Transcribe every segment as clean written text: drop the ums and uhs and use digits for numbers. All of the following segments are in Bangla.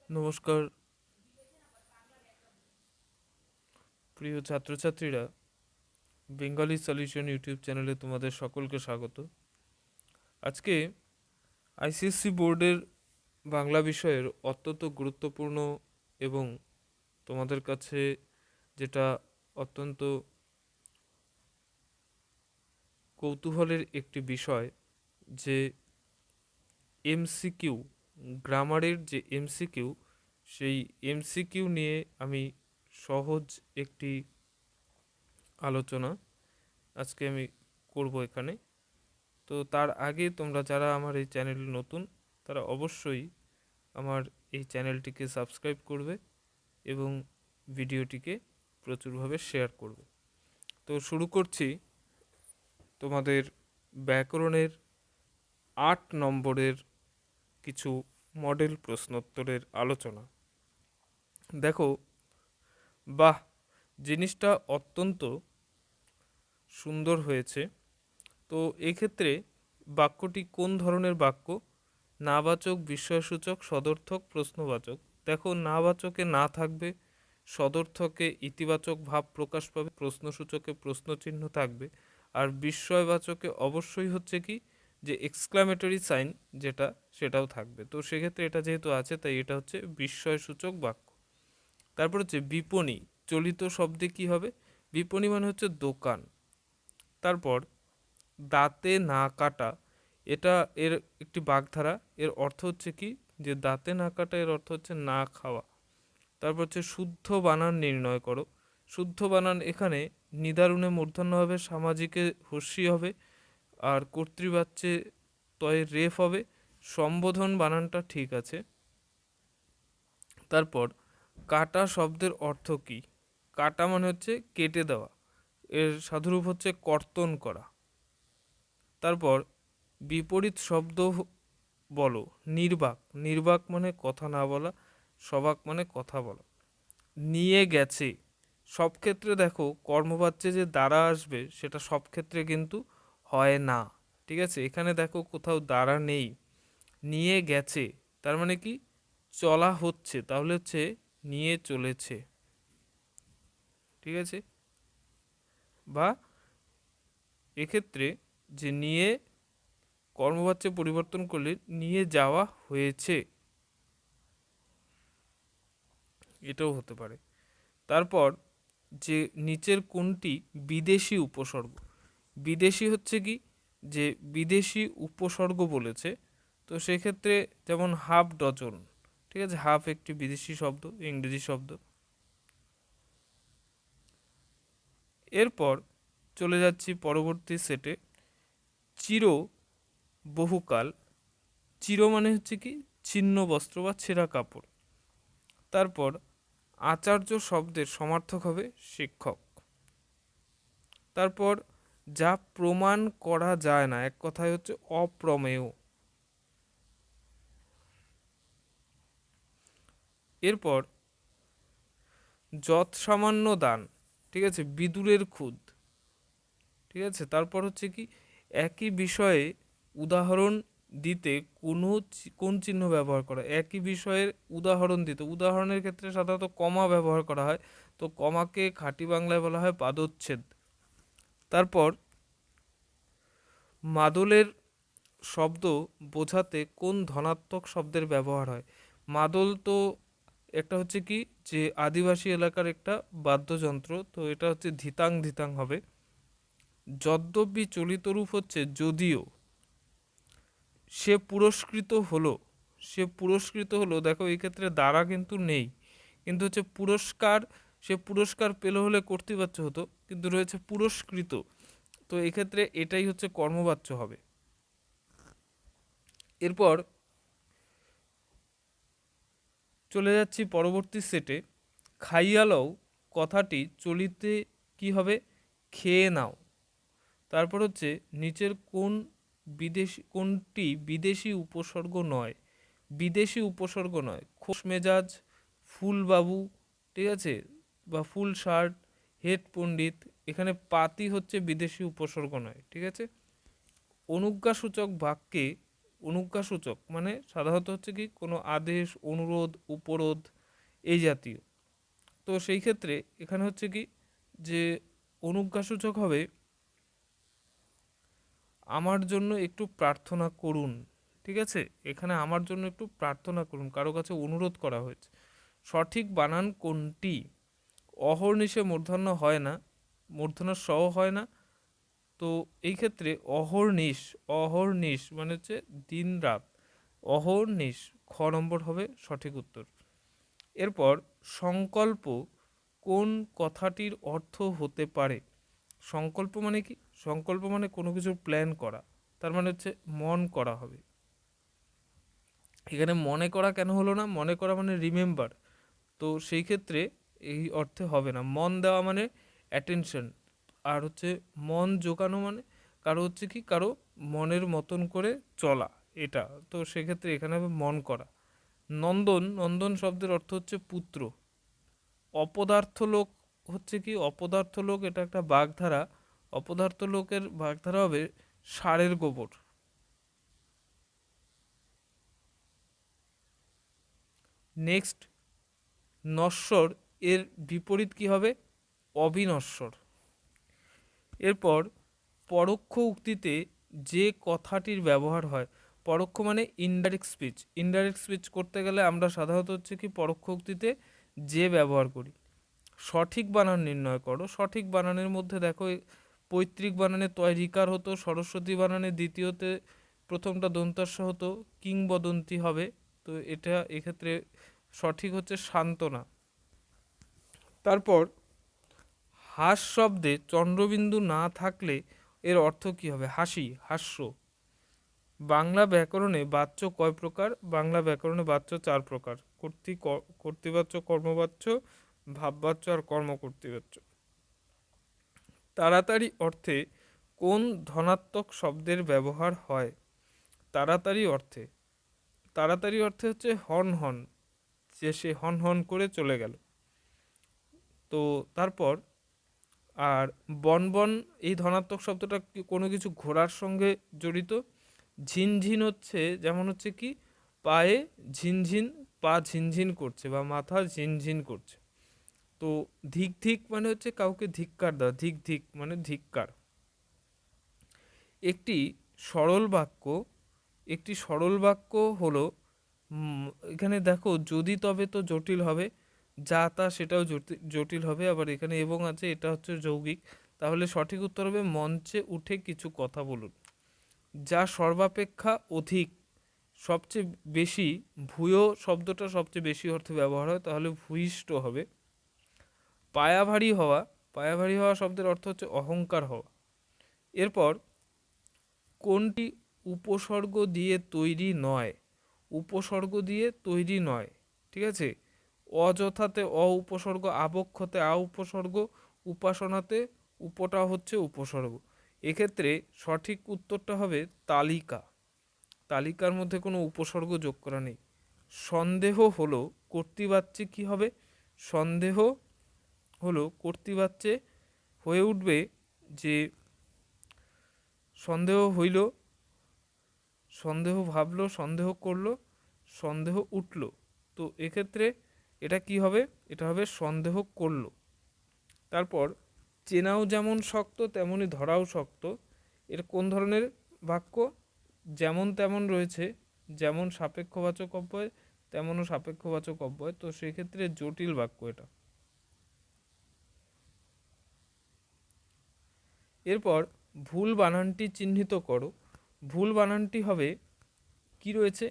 নমস্কার প্রিয় ছাত্রছাত্রীরা, বেঙ্গলি সলিউশন ইউটিউব চ্যানেলে তোমাদের সকলকে স্বাগত। আজকে আইসিএসসি বোর্ডের বাংলা বিষয়ের অত্যন্ত গুরুত্বপূর্ণ এবং তোমাদের কাছে যেটা অত্যন্ত কৌতূহলের একটি বিষয়, যে এমসিকিউ, গ্রামারের যে এমসিকিউ, সেই এমসিকিউ নিয়ে আমি সহজ একটি আলোচনা আজকে আমি করব এখানে। তো তার আগে তোমরা যারা আমার এই চ্যানেল নতুন, তারা অবশ্যই আমার এই চ্যানেলটিকে সাবস্ক্রাইব করবে এবং ভিডিওটিকে প্রচুরভাবে শেয়ার করবে। তো শুরু করছি তোমাদের ব্যাকরণের 8 নম্বরের কিছু মডেল প্রশ্নোত্তরের আলোচনা। দেখো, বাহ, জিনিসটা অত্যন্ত সুন্দর হয়েছে। তো এক্ষেত্রে বাক্যটি কোন ধরনের বাক্য? নাবাচক, বিস্ময়সূচক, সদর্থক, প্রশ্নবাচক। দেখো, নাবাচকে না থাকবে, সদর্থকে ইতিবাচক ভাব প্রকাশ পাবে, প্রশ্নসূচকে প্রশ্নচিহ্ন থাকবে, আর বিস্ময়বাচকে অবশ্যই হচ্ছে কি, যে এক্সক্লামেটরি সাইন যেটা, সেটাও থাকবে। তো সেক্ষেত্রে এটা যেহেতু আছে, তাই এটা হচ্ছে বিস্ময়সূচক বাক্য। তারপর হচ্ছে বিপণী, চলিত শব্দে কি হবে? বিপণী মানে হচ্ছে দোকান। তারপর দাঁতে না কাটা, এটা এর একটি বাগধারা। এর অর্থ হচ্ছে কি, যে দাঁতে না কাটা, এর অর্থ হচ্ছে না খাওয়া। তারপর হচ্ছে শুদ্ধ বানান নির্ণয় করো। শুদ্ধ বানান এখানে নিদারুণে মূর্ধন্য হবে, সামাজিকে হস্যি হবে, আর কর্তৃবাচ্যে তয়ে রেফ হবে। সম্বোধন বানানটা ঠিক আছে। তারপর কাটা শব্দের অর্থ কি? কাটা মানে হচ্ছে কেটে দেওয়া, এর সাধুরূপ হচ্ছে কর্তন করা। তারপর বিপরীত শব্দ বলো। নির্বাক, নির্বাক মানে কথা না বলা, সবাক মানে কথা বলা। নিয়ে গেছে, সব ক্ষেত্রে দেখো কর্মবাচ্যে যে দ্বারা আসবে, সেটা সব ক্ষেত্রে কিন্তু হয় না। ঠিক আছে, এখানে দেখো কোথাও দ্বারা নেই। নিয়ে গেছে তার মানে কি, চলা হচ্ছে, তাহলে হচ্ছে নিয়ে চলেছে। ঠিক আছে, বা এক্ষেত্রে যে নিয়ে কর্মবাচ্যে পরিবর্তন করলে নিয়ে যাওয়া হয়েছে, এটাও হতে পারে। তারপর যে নিচের কোনটি বিদেশি উপসর্গ? বিদেশি হচ্ছে কি, যে বিদেশি উপসর্গ বলেছে। তো সেক্ষেত্রে যেমন হাফ ডজন, ঠিক আছে, হাফ একটি বিদেশি শব্দ, ইংরেজি শব্দ। এরপর চলে যাচ্ছি পরবর্তী সেটে। চির, বহুকাল। চির মানে হচ্ছে কি, ছিন্ন বস্ত্র বা ছেঁড়া কাপড়। তারপর আচার্য শব্দের সমার্থক হবে শিক্ষক। তারপর যা প্রমাণ করা যায় না, এক কথায় হচ্ছে অপ্রমেয়। এরপর যৎ সামান্য দান, ঠিক আছে, বিদুরের খুদ। ঠিক আছে, তারপর হচ্ছে কি, একই বিষয়ে উদাহরণ দিতে কোন চিহ্ন ব্যবহার করা? একই বিষয়ের উদাহরণ দিতে, উদাহরণের ক্ষেত্রে সাধারণত কমা ব্যবহার করা হয়। তো কমাকে খাঁটি বাংলায় বলা হয় পাদচ্ছেদ। তারপর মাদলের শব্দ বোঝাতে কোন ধনাত্মক শব্দের ব্যবহার হয়? মাদল তো একটা হচ্ছে কি, যে আদিবাসী এলাকার একটা বাদ্যযন্ত্র, তো এটা হচ্ছে ধিতাং, ধিতাং হবে। যদ্যপি চলিত রূপ হচ্ছে যদিও। সে পুরস্কৃত হলো, সে পুরস্কৃত হলো, দেখো এই ক্ষেত্রে দ্বারা কিন্তু নেই, কিন্তু হচ্ছে পুরস্কার, সে পুরস্কার পেল হলে কর্তৃবাচ্য হতো, কিন্তু রয়েছে পুরস্কৃত। তো এক্ষেত্রে এটাই হচ্ছে কর্মবাচ্য হবে। এরপর চলে যাচ্ছি পরবর্তী সেটে। খাইয়া লও কথাটি চলিতে কি হবে? খেয়ে নাও। তারপর হচ্ছে নিচের কোনটি বিদেশি উপসর্গ নয়? বিদেশি উপসর্গ নয়, খোশ মেজাজ, ফুলবাবু, ঠিক আছে, বা ফুল শার্ট, হেড পণ্ডিত। এখানে পাতি হচ্ছে বিদেশি উপসর্গ নয়। ঠিক আছে, অনুজ্ঞাসূচক বাক্যে অনুজ্ঞাসূচক মানে সাধারণত হচ্ছে কি কোনো আদেশ, অনুরোধ, উপরোধ এই জাতীয়। তো সেই ক্ষেত্রে এখানে হচ্ছে কি যে অনুজ্ঞাসূচক হবে আমার জন্য একটু প্রার্থনা করুন। ঠিক আছে, এখানে আমার জন্য একটু প্রার্থনা করুন, কারো কাছে অনুরোধ করা হয়েছে। সঠিক বানান কোনটি? অহর্নিশে মূর্ধন্য হয় না, মূর্ধন্য সহ হয় না। তো এই ক্ষেত্রে অহর্নিশ, অহর্নিশ মানে হচ্ছে দিন রাত, অহর্নিশ খ নম্বর হবে সঠিক উত্তর। এরপর সংকল্প কোন কথাটির অর্থ হতে পারে? সংকল্প মানে কি? সংকল্প মানে কোনো কিছু প্ল্যান করা, তার মানে হচ্ছে মন করা হবে। এখানে মনে করা কেন হলো না? মনে করা মানে রিমেম্বার, তো সেই ক্ষেত্রে এই অর্থে হবে না। মন দেওয়া মানে অ্যাটেনশন, আর হচ্ছে মন জোগানো মানে কারো হচ্ছে কি কারো মনের মতন করে চলা, এটা। তো সেক্ষেত্রে এখানে হবে মন করা। নন্দন, নন্দন শব্দের অর্থ হচ্ছে পুত্র। অপদার্থ লোক হচ্ছে কি? অপদার্থ লোক এটা একটা বাগধারা, অপদার্থ লোকের বাগধারা হবে ষাঁড়ের গোবর। নেক্সট, নশ্বর এর বিপরীত কি হবে? অবিনশ্বর। এরপর পরোক্ষ উক্তিতে যে কথাটির ব্যবহার হয়, পরোক্ষ মানে ইনডাইরেক্ট স্পিচ। ইনডাইরেক্ট স্পিচ করতে গেলে আমরা সাধারণত হচ্ছে কি পরোক্ষ উক্তিতে যে ব্যবহার করি। সঠিক বানান নির্ণয় করো। সঠিক বানানের মধ্যে দেখো পৈতৃক বানানে তয়রিকার হতো, সরস্বতী বানানে দ্বিতীয়তে প্রথমটা দন্তাস্য হতো, কিংবদন্তি হবে। তো এটা এক্ষেত্রে সঠিক হচ্ছে সান্ত্বনা। তারপর হাস শব্দে চন্দ্রবিন্দু না থাকলে এর অর্থ কি হবে? হাসি, হাস্য। বাংলা ব্যাকরণে বাচ্য কয় প্রকার? বাংলা ব্যাকরণে বাচ্য 4 প্রকার: কর্তৃবাচ্য, কর্মবাচ্য, ভাববাচ্য আর কর্মকর্তৃবাচ্য। তাড়াতাড়ি অর্থে কোন ধনাত্মক শব্দের ব্যবহার হয়? তাড়াতাড়ি অর্থে, তাড়াতাড়ি অর্থে হচ্ছে হন হন, যে সে হন হন করে চলে গেল। তো তারপর আর বনবন এই ধনাত্মক শব্দটা কোনো কিছু ঘোরার সঙ্গে জড়িত। ঝিনঝিন হচ্ছে যেমন হচ্ছে কি পায়ে ঝিনঝিন, পা ঝিনঝিন করছে বা মাথা ঝিনঝিন করছে। তো ধিক ধিক মানে হচ্ছে কাউকে ধিক্কার দেওয়া, ধিক ধিক মানে ধিক্কার। একটি সরল বাক্য, একটি সরল বাক্য হলো এখানে দেখো যদি তবে তো জটিল হবে, যা তা সেটাও জটিল হবে, আবার এখানে এবং আছে এটা হচ্ছে যৌগিক। তাহলে সঠিক উত্তর হবে মঞ্চে উঠে কিছু কথা বলুন। যা সর্বাপেক্ষা অধিক, সবচেয়ে বেশি, ভূয় শব্দটা সবচেয়ে বেশি অর্থে ব্যবহার হয়, তাহলে ভূয়িষ্ঠ হবে। পায়াভারী হওয়া, পায়াভারী হওয়া শব্দের অর্থ হচ্ছে অহংকার হওয়া। এরপর কোনটি উপসর্গ দিয়ে তৈরি নয়? উপসর্গ দিয়ে তৈরি নয়, ঠিক আছে। অযথাতে অ উপসর্গ, আবক্ষতে আ উপসর্গ, উপাসনাতে উপটা হচ্ছে উপসর্গ। এক্ষেত্রে সঠিক উত্তরটা হবে তালিকা। তালিকার মধ্যে কোনো উপসর্গ যোগ করা নেই। সন্দেহ হলো কর্তৃবাচ্যে কি হবে? সন্দেহ হলো কর্তৃবাচ্যে হয়ে উঠবে যে সন্দেহ হইল, সন্দেহ ভাবলো, সন্দেহ করলো, সন্দেহ উঠল। তো এক্ষেত্রে এটা কি হবে? এটা হবে সন্দেহ করলো। তারপর চেনাও যেমন শক্ত তেমনি ধরাও শক্ত, এর কোন ধরনের বাক্য? যেমন তেমন রয়েছে, যেমন সাপেক্ষবাচক অব্যয় তেমনও সাপেক্ষবাচক অব্যয়, তো সেক্ষেত্রে জটিল বাক্য এটা। এরপর ভুল বানানটি চিহ্নিত করো। ভুল বানানটি হবে কি রয়েছে?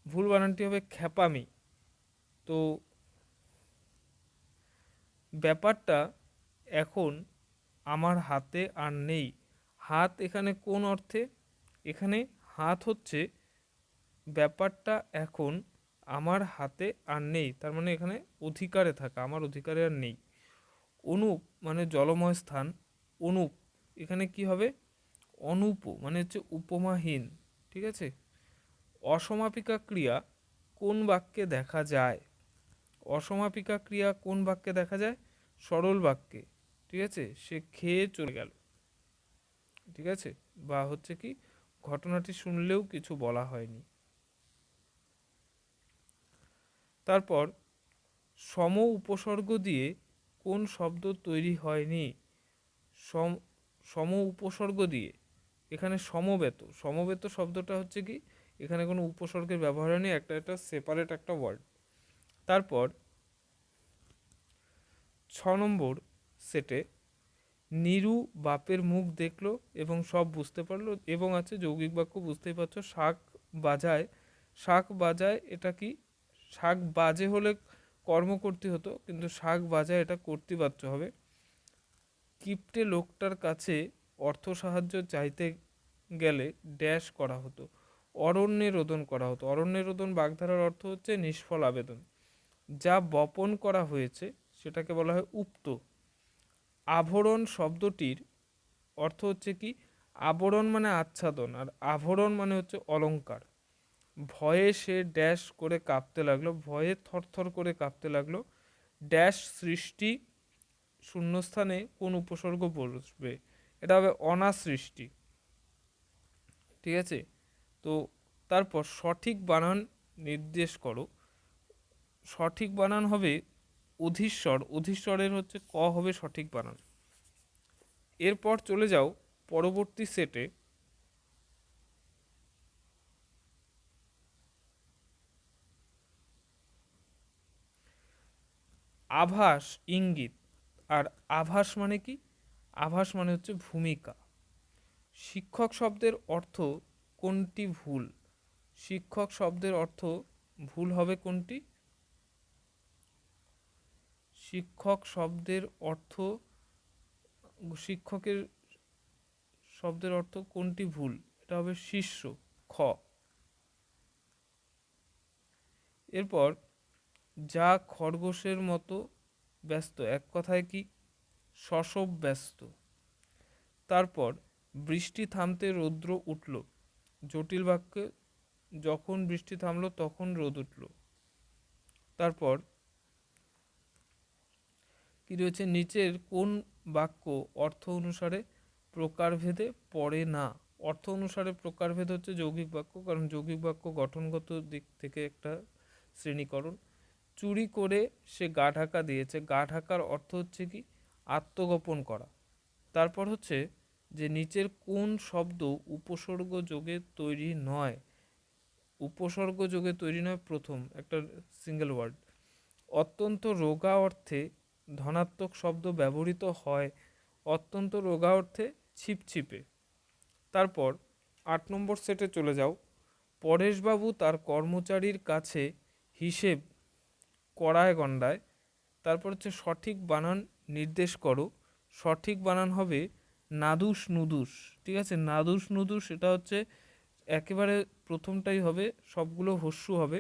ভুল বানানটি হবে খ্যাপামি। তো ব্যাপারটা এখন আমার হাতে আর নেই। হাত এখানে কোন অর্থে? এখানে হাত হচ্ছে ব্যাপারটা এখন আমার হাতে আর নেই, তার মানে এখানে অধিকারে থাকা, আমার অধিকারে আর নেই। অনুপ মানে জলময় স্থান, অনুপ এখানে কি হবে? অনুপ মানে হচ্ছে উপমাহীন, ঠিক আছে। অসমাপিকা ক্রিয়া কোন বাক্যে দেখা যায়? অসমাপিকা ক্রিয়া কোন বাক্যে দেখা যায়? সরল বাক্যে, ঠিক আছে। সে খেয়ে চলে গেল, ঠিক আছে। বা হচ্ছে কি ঘটনাটি শুনলেও কিছু বলা হয়নি। তারপর সম উপসর্গ দিয়ে কোন শব্দ তৈরি হয়নি? সম উপসর্গ দিয়ে, এখানে সমবেত, সমবেত শব্দটা হচ্ছে কি, এখানে কোনো উপসর্গের ব্যবহার হয়নি, একটা সেপারেট একটা ওয়ার্ড। তারপর 6 নম্বর সেটে নীরু বাপের মুখ দেখলো এবং সব বুঝতে পারলো, এবং আছে যৌগিক বাক্য, বুঝতেই পারছো, শাক বাজায়। শাক বাজায় এটা কি, শাক বাজে হলে কর্ম করতে হতো, কিন্তু শাক বাজায় এটা কর্তৃবাচ্য হবে। কিপ্টে লোকটার কাছে অর্থ সাহায্য চাইতে গেলে ড্যাশ করা হতো, অরণ্যে রোদন করা হতো। অরণ্যে রোদন বাগধারার অর্থ হচ্ছে নিষ্ফল আবেদন। যা বপন করা হয়েছে সেটাকে বলা হয় উক্ত। আভরণ শব্দটির অর্থ হচ্ছে কি, আবরণ মানে আচ্ছাদন, আর আভরণ মানে হচ্ছে অলংকার। ভয়ে সে ড্যাশ করে কাঁপতে লাগলো, ভয়ে থরথর করে কাঁপতে লাগলো। ড্যাশ সৃষ্টি, শূন্যস্থানে কোন উপসর্গ বসবে? এটা হবে অনাসৃষ্টি। ঠিক আছে, তো তারপর সঠিক বানান নির্দেশ করো। সঠিক বানান হবে অধীশ্বর, অধীশ্বরের হচ্ছে ক হবে সঠিক বানান। এরপর চলে যাও পরবর্তী সেটে। আভাস, ইঙ্গিত, আর আভাস মানে কি, আভাস মানে হচ্ছে ভূমিকা। শিক্ষক শব্দের অর্থ কোনটি ভুল? শিক্ষক শব্দের অর্থ ভুল হবে কোনটি? শিক্ষক শব্দের অর্থ, শিক্ষকের শব্দের অর্থ কোনটি ভুল? এটা হবে শিষ্য, খ। এরপর যা খরগোশের মতো ব্যস্ত, এক কথায় কি, শশব ব্যস্ত। তারপর বৃষ্টি থামতে রৌদ্র উঠল, জটিল বাক্যে যখন বৃষ্টি থামলো তখন রোদ উঠল। তারপর কি রয়েছে, নিচের কোন বাক্য অর্থ অনুসারে প্রকারভেদে পড়ে না? অর্থ অনুসারে প্রকারভেদ হচ্ছে যৌগিক বাক্য, কারণ যৌগিক বাক্য গঠনগত দিক থেকে একটা শ্রেণীকরণ। চুরি করে সে গা ঢাকা দিয়েছে, গা ঢাকার অর্থ হচ্ছে কি, আত্মগোপন করা। তারপর হচ্ছে যে নিচের কোন শব্দ উপসর্গ যোগে তৈরি নয়? উপসর্গ যোগে তৈরি নয়, প্রথম একটা সিঙ্গেল ওয়ার্ড। অত্যন্ত রোগা অর্থে ধনাত্মক শব্দ ব্যবহৃত হয়, অত্যন্ত রোগা অর্থে ছিপছিপে। তারপর 8 নম্বর সেটে চলে যাও। পরেশবাবু তার কর্মচারীর কাছে হিসেব কড়ায় গণ্ডায়। তারপর হচ্ছে সঠিক বানান নির্দেশ করো। সঠিক বানান হবে নাদুস নুদুস। ঠিক আছে, নাদুস নুদুস, এটা হচ্ছে একেবারে প্রথমটাই হবে, সবগুলো হস্যু হবে।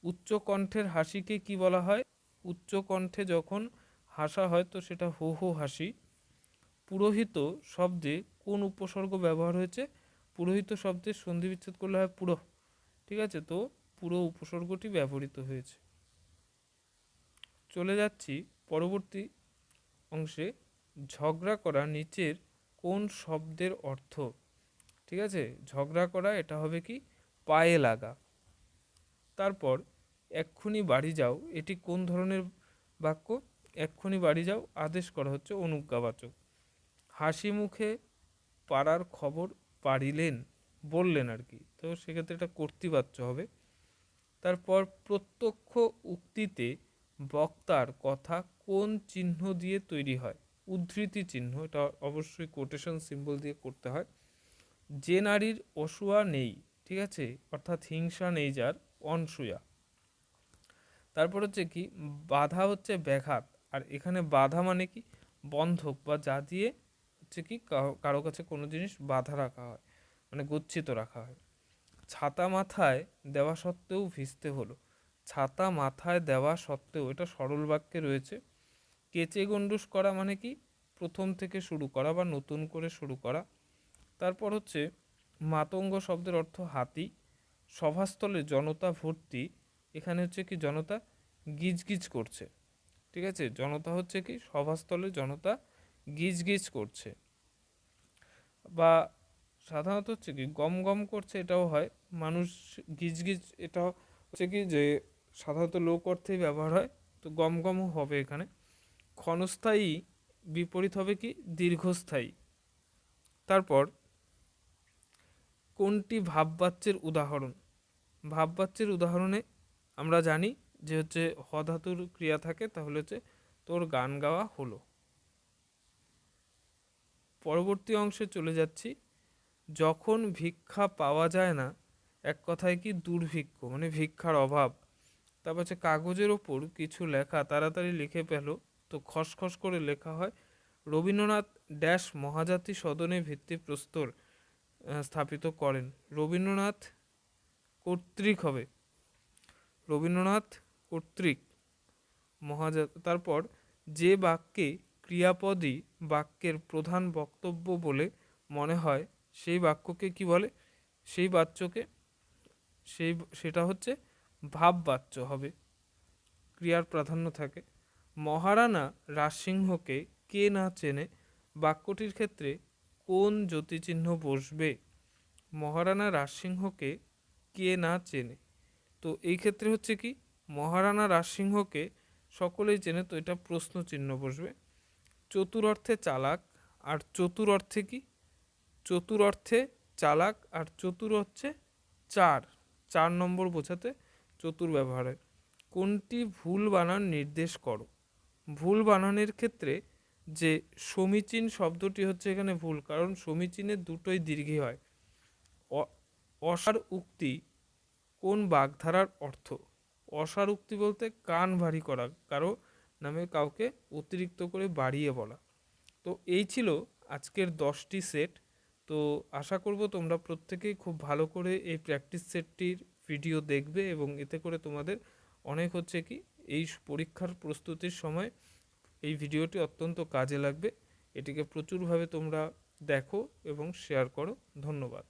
উচ্চ কণ্ঠের হাসিকে কি বলা হয়? উচ্চ কণ্ঠে যখন হাসা হয় তো সেটা হো হো হাসি। পুরোহিত শব্দে কোন উপসর্গ ব্যবহার হয়েছে? পুরোহিত শব্দে সন্ধি বিচ্ছেদ করলে হয় পুরো। ঠিক আছে, তো পুরো উপসর্গটি ব্যবহৃত হয়েছে। চলে যাচ্ছি পরবর্তী অংশে। ঝগড়া করা নিচের কোন শব্দের অর্থ? ঠিক আছে, ঝগড়া করা এটা হবে কি, পায়ে লাগা। তারপর এক্ষুনি বাড়ি যাও, এটি কোন ধরনের বাক্য? এক্ষুনি বাড়ি যাও আদেশ করা হচ্ছে, অনুজ্ঞাবাচক। হাসি মুখে পাড়ার খবর পাড়িলেন, বললেন আর কি, তো সেক্ষেত্রে এটা কর্তৃবাচ্য হবে। তারপর প্রত্যক্ষ উক্তিতে বক্তার কথা কোন চিহ্ন দিয়ে তৈরি হয়? উদ্ধৃতি চিহ্ন, এটা অবশ্যই কোটেশন সিম্বল দিয়ে করতে হয়। যে নারীর অসূয়া নেই, ঠিক আছে, অর্থাৎ হিংসা নেই যার, অনসূয়া। তারপর হচ্ছে কি, বাধা হচ্ছে ব্যাঘাত, আর এখানে বাধা মানে কি, বন্ধক, বা যা দিয়ে হচ্ছে কি কারো কাছে কোনো জিনিস বাধা রাখা হয়, মানে গচ্ছিত রাখা হয়। ছাতা মাথায় দেওয়া সত্ত্বেও ভিজতে হলো, ছাতা মাথায় দেওয়া সত্ত্বেও, এটা সরল বাক্যে রয়েছে। কেচে গন্ডুস করা মানে কি, প্রথম থেকে শুরু করা বা নতুন করে শুরু করা। তারপর হচ্ছে মাতঙ্গ শব্দের অর্থ হাতি। সভাস্থলে জনতা ভর্তি, এখানে হচ্ছে কি, জনতা গিজগিজ করছে। ঠিক আছে, জনতা হচ্ছে কি, সভাস্থলে জনতা গিজগিজ করছে। বা সাধারণত হচ্ছে কি গম গম করছে, এটাও হয়। মানুষ গিজ গিজ, এটা হচ্ছে কি যে সাধারণত লোক অর্থেই ব্যবহার হয়, তো গম গমও হবে এখানে। ক্ষণস্থায়ী বিপরীত হবে কি দীর্ঘস্থায়ী। তারপর কোনটি ভাববাচ্যের উদাহরণ? ভাববাচ্যের উদাহরণে আমরা জানি যে হচ্ছে হ ধাতুর ক্রিয়া থাকে, তাহলে হচ্ছে তোর গান গাওয়া হলো। পরবর্তী অংশে চলে যাচ্ছি। যখন ভিক্ষা পাওয়া যায় না, এক কথায় কি দুর্ভিক্ষ, মানে ভিক্ষার অভাব। তারপর হচ্ছে কাগজের ওপর কিছু লেখা তাড়াতাড়ি লিখে পেল, তো খসখস করে লেখা হয়। রবীন্দ্রনাথ ড্যাশ মহাজাতি সদনে ভিত্তিপ্রস্তর স্থাপিত করেন। রবীন্দ্রনাথ কর্তৃক হবে, রবীন্দ্রনাথ কর্তৃক মহাজাতি। তারপর যে বাক্যে ক্রিয়াপদই বাক্যের প্রধান বক্তব্য বলে মনে হয়, সেই বাক্যকে কি বলে? সেই বাচ্যকে সেটা হচ্ছে ভাববাচ্য হবে, ক্রিয়ার প্রাধান্য থাকে। মহারানা রাজসিংহকে কে না চেনে, বাক্যটির ক্ষেত্রে কোন জ্যোতিচিহ্ন বসবে? মহারানা রাজসিংহকে কে না চেনে, তো এই ক্ষেত্রে হচ্ছে কি মহারানা রাজসিংহকে সকলেই চেনে, তো এটা প্রশ্ন চিহ্ন বসবে। চতুর অর্থে চালাক আর চতুর অর্থে কি? চতুর অর্থে চালাক আর চতুর হচ্ছে চার, 4 নম্বর বোঝাতে চতুর ব্যবহার হয়। কোনটি ভুল বানান নির্দেশ করো? ভুল বানানের ক্ষেত্রে যে সমীচীন শব্দটি হচ্ছে এখানে ভুল, কারণ সমীচীনের দুটোই দীর্ঘই হয়। অসার উক্তি কোন বাগধারার অর্থ? অসার উক্তি বলতে কান ভারী করা, কারো নামে কাউকে অতিরিক্ত করে বাড়িয়ে বলা। তো এই ছিল আজকের 10টি সেট। তো আশা করব তোমরা প্রত্যেকেই খুব ভালো করে এই প্র্যাকটিস সেটটির ভিডিও দেখবে, এবং এতে করে তোমাদের অনেক হচ্ছে কি এই পরীক্ষার প্রস্তুতির সময় এই ভিডিওটি অত্যন্ত কাজে লাগবে। এটিকে প্রচুরভাবে তোমরা দেখো এবং শেয়ার করো। ধন্যবাদ।